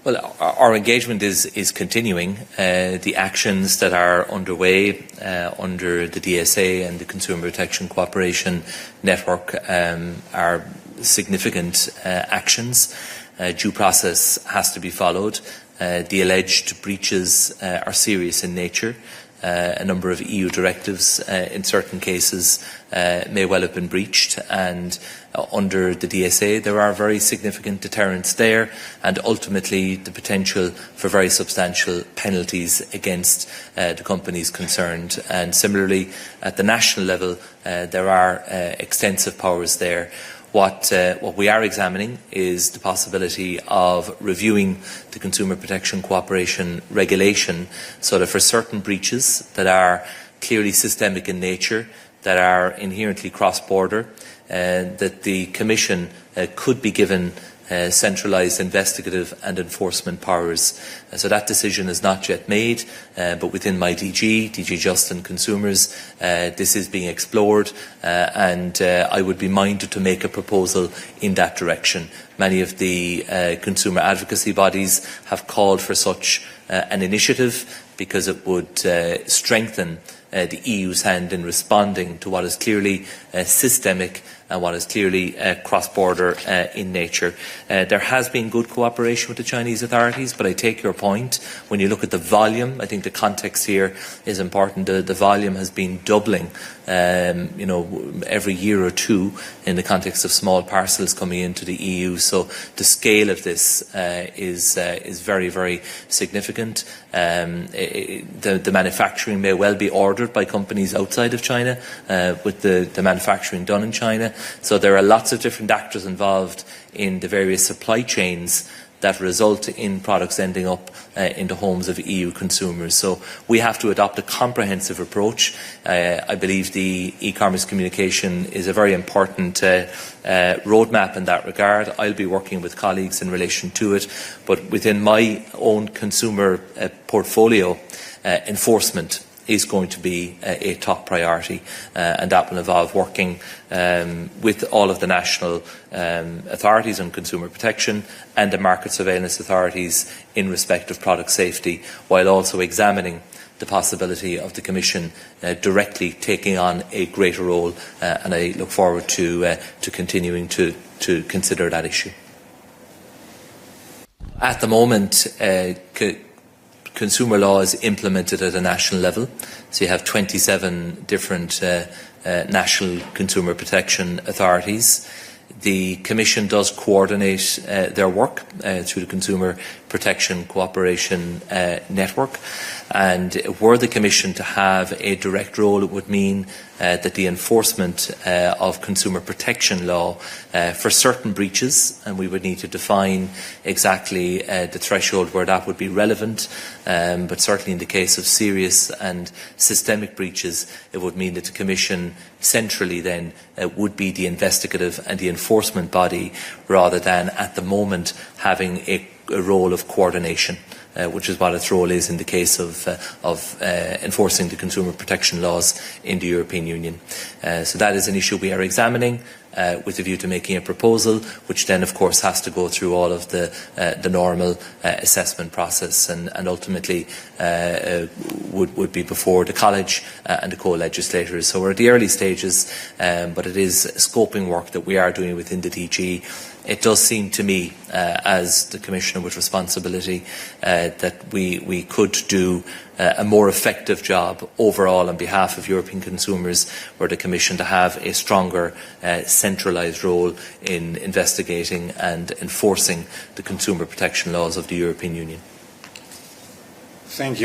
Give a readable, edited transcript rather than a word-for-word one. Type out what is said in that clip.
Well, our engagement is continuing. The actions that are underway under the DSA and the Consumer Protection Cooperation Network are significant actions. Due process has to be followed. The alleged breaches are serious in nature. A number of EU directives in certain cases may well have been breached, and under the DSA there are very significant deterrents there, and ultimately the potential for very substantial penalties against the companies concerned. And similarly at the national level there are extensive powers there. What we are examining is the possibility of reviewing the Consumer Protection Cooperation Regulation so that for certain breaches that are clearly systemic in nature, that are inherently cross-border, that the Commission could be given centralised investigative and enforcement powers. So that decision is not yet made, but within my DG Just and Consumers, this is being explored, and I would be minded to make a proposal in that direction. Many of the consumer advocacy bodies have called for such an initiative because it would strengthen the EU's hand in responding to what is clearly systemic and what is clearly cross-border in nature. There has been good cooperation with the Chinese authorities, but I take your point. When you look at the volume, I think the context here is important. The volume has been doubling every year or two in the context of small parcels coming into the EU. So the scale of this is very, very significant. The manufacturing may well be ordered by companies outside of China, with the manufacturing done in China. So there are lots of different actors involved in the various supply chains that result in products ending up in the homes of EU consumers. So we have to adopt a comprehensive approach. I believe the e-commerce communication is a very important roadmap in that regard. I'll be working with colleagues in relation to it, but within my own consumer portfolio, enforcement is going to be a top priority, and that will involve working with all of the national authorities on consumer protection and the market surveillance authorities in respect of product safety, while also examining the possibility of the Commission directly taking on a greater role, and I look forward to continuing to consider that issue. At the moment, consumer law is implemented at a national level, so you have 27 different national consumer protection authorities. The Commission does coordinate their work through the Consumer Protection Cooperation Network, and were the Commission to have a direct role, it would mean that the enforcement of consumer protection law for certain breaches, and we would need to define exactly the threshold where that would be relevant, but certainly in the case of serious and systemic breaches, it would mean that the Commission centrally then would be the investigative and the enforcement body, rather than at the moment having a role of coordination, which is what its role is in the case of enforcing the consumer protection laws in the European Union. So that is an issue we are examining with a view to making a proposal, which then of course has to go through all of the normal assessment process, and ultimately would be before the College and the co-legislators. So we're at the early stages, but it is scoping work that we are doing within the DG. It does seem to me, as the Commissioner with responsibility, that we could do a more effective job overall on behalf of European consumers, were the Commission to have a stronger centralised role in investigating and enforcing the consumer protection laws of the European Union. Thank you.